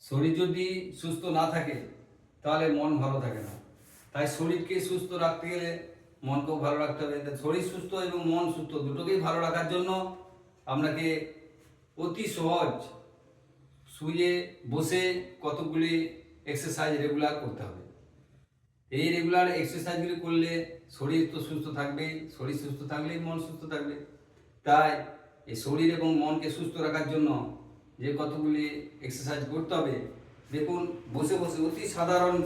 শরীর যদি সুস্থ না থাকে তাহলে মন ভালো থাকে না। তাই শরীরকে সুস্থ রাখতে গেলে মনকেও ভালো রাখতে হবে। শরীর সুস্থ এবং মন সুস্থ দুটোকেই ভালো রাখার জন্য আপনাকে অতি সহজ শুয়ে বসে কতগুলি এক্সারসাইজ রেগুলার করতে হবে। এই রেগুলার এক্সারসাইজগুলি করলে শরীর তো সুস্থ থাকবেই, শরীর সুস্থ থাকলেই মন সুস্থ থাকবে। তাই এই শরীর এবং মনকে সুস্থ রাখার জন্য যে কতগুলি এক্সারসাইজ করতে হবে, দেখুন বসে বসে অতি সাধারণ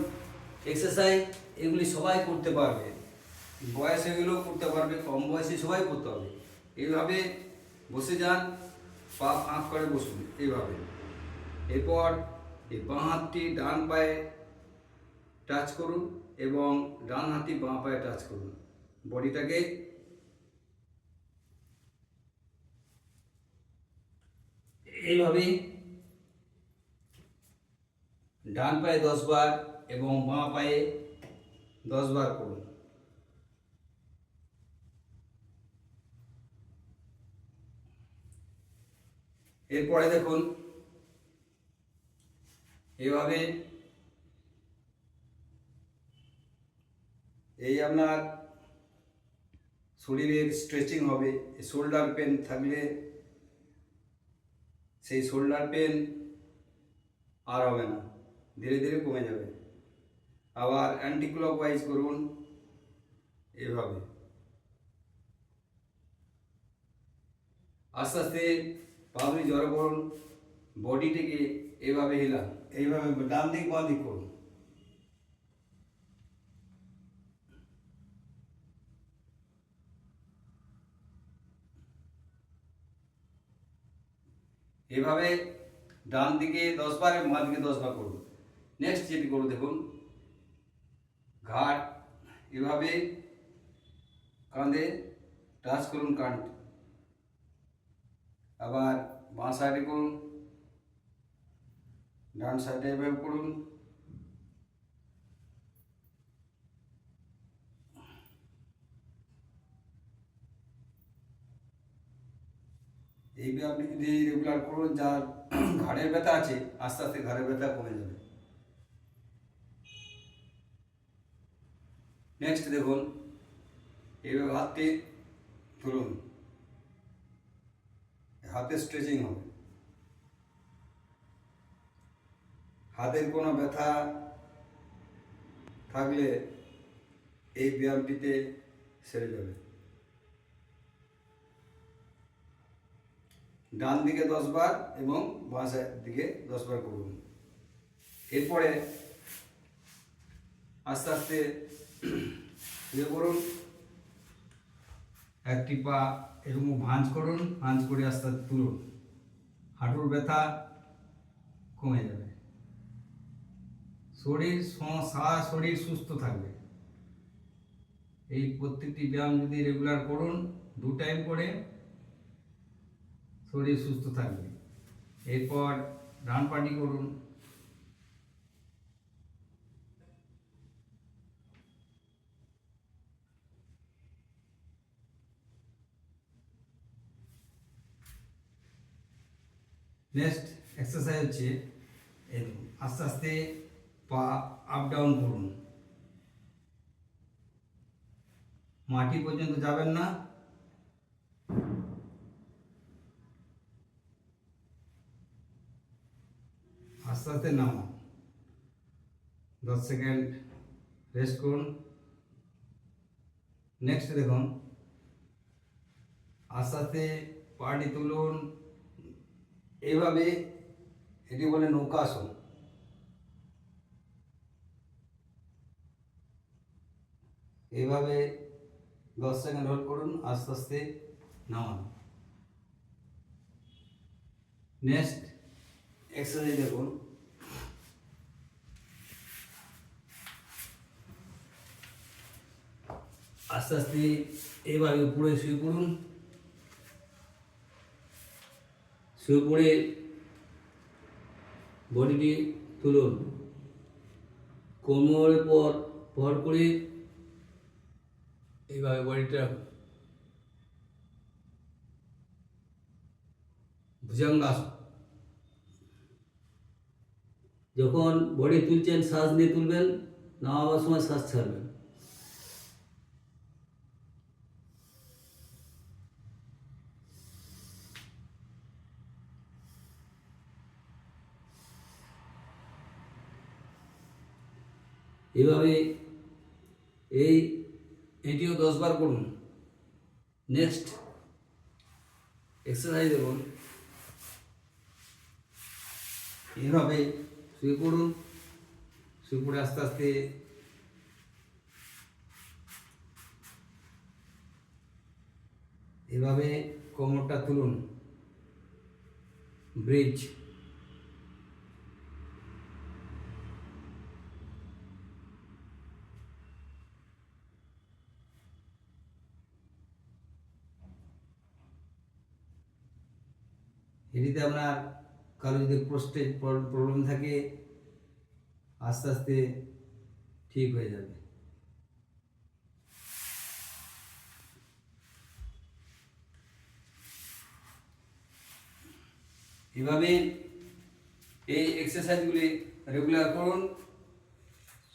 এক্সারসাইজ, এগুলি সবাই করতে পারবে, বয়স এগুলো করতে পারবে, কম বয়সে সবাই করতে হবে। এইভাবে বসে যান, পা ফাঁক করে বসুন এইভাবে। এরপর এই বাঁ হাতটি ডান পায়ে টাচ করুন এবং ডান হাতটি বাঁ পায়ে টাচ করুন। বডিটাকে এইভাবে ডান পায়ে 10 বার এবং বাঁ পায়ে 10 বার করুন। এরপরে দেখুন এইভাবে এই আপনার শরীরের স্ট্রেচিং হবে। শোল্ডার পেন থাকলে সেই শোল্ডার পেন আর হবে না, ধীরে ধীরে কমে যাবে। আবার অ্যান্টি ক্লকওয়াইজ করুন এভাবে। আস্তে আস্তে পাগুলি জড়ো করুন, বডিটিকে এভাবে হিলান, এইভাবে ডান দিক বাঁ দিক করুন। এভাবে ডান দিকে 10 বার এবং বাঁ দিকে 10 বার করুন। নেক্সট যেটি করুন, দেখুন ঘাট এভাবে কাঁধে টাচ করুন, কাঁধ আবার বাঁ সাইডে করুন, ডান সাইডে এভাবে করুন। এইভাবে আপনি যদি রেগুলার করুন, যার ঘাড়ের ব্যথা আছে আস্তে আস্তে ঘাড়ের ব্যথা কমে যাবে। নেক্সট দেখুন এইভাবে হাতটি তুলুন, হাতে স্ট্রেচিং হবে। হাতের কোনো ব্যথা থাকলে এই ব্যায়ামটিতে সেরে যাবে। ডান দিকে 10 বার এবং বাঁ দিকে 10 বার করুন। এরপরে আস্তে আস্তে শুয়ে পড়ুন, একটি পা এরকম ভাঁজ করুন, ভাঁজ করে আস্তে আস্তে তুলুন। হাঁটুর ব্যথা কমে যাবে, সারা শরীর সুস্থ থাকবে। এই প্রত্যেকটি ব্যায়াম যদি রেগুলার করুন 2 টাইম করে, শরীর সুস্থ থাকবে। এরপর ডান পাটি করুন, নেক্সট এক্সারসাইজ হচ্ছে আস্তে আস্তে পা আপ ডাউন করুন, মাটি পর্যন্ত যাবেন না, আস্তে আস্তে নামান। 10 সেকেন্ড রেস্ট করুন। নেক্সট দেখুন আস্তে আস্তে পাটি তুলুন, এইভাবে, এটি বলে নৌকাসন। এইভাবে 10 সেকেন্ড হোল্ড করুন, আস্তে আস্তে নামান। নেক্সট এক্সারসাইজ দেখুন আস্তে আস্তে এইভাবে উপরে শুয়ে পড়ুন, শুয়ে পড়ে বডিটি তুলুন, কোমরের পর ভর করে এইভাবে বডিটা রাখুন, ভুজঙ্গাসন। যখন বডি তুলছেন শ্বাস নিয়ে তুলবেন, নামাবার সময় শ্বাস ছাড়বেন। এভাবে এটিও 10 বার করুন। নেক্সট এক্সারসাইজ দেখুন, এভাবে শুয়ে পড়ুন, শুয়ে পড়ে আস্তে আস্তে এভাবে কোমরটা তুলুন, ব্রিজ। এটিতে আপনার কারো যদি প্রোস্টেট প্রবলেম থাকে আস্তে আস্তে ঠিক হয়ে যাবে। এভাবে এই এক্সারসাইজগুলি রেগুলার করুন,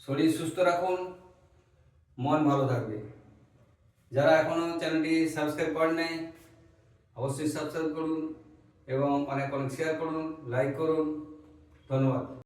শরীর সুস্থ রাখুন, মন ভালো থাকবে। যারা এখনও চ্যানেলটি সাবস্ক্রাইব করেন নাই অবশ্যই সাবস্ক্রাইব করুন এবং অনেক অনেক শেয়ার করুন, লাইক করুন। ধন্যবাদ।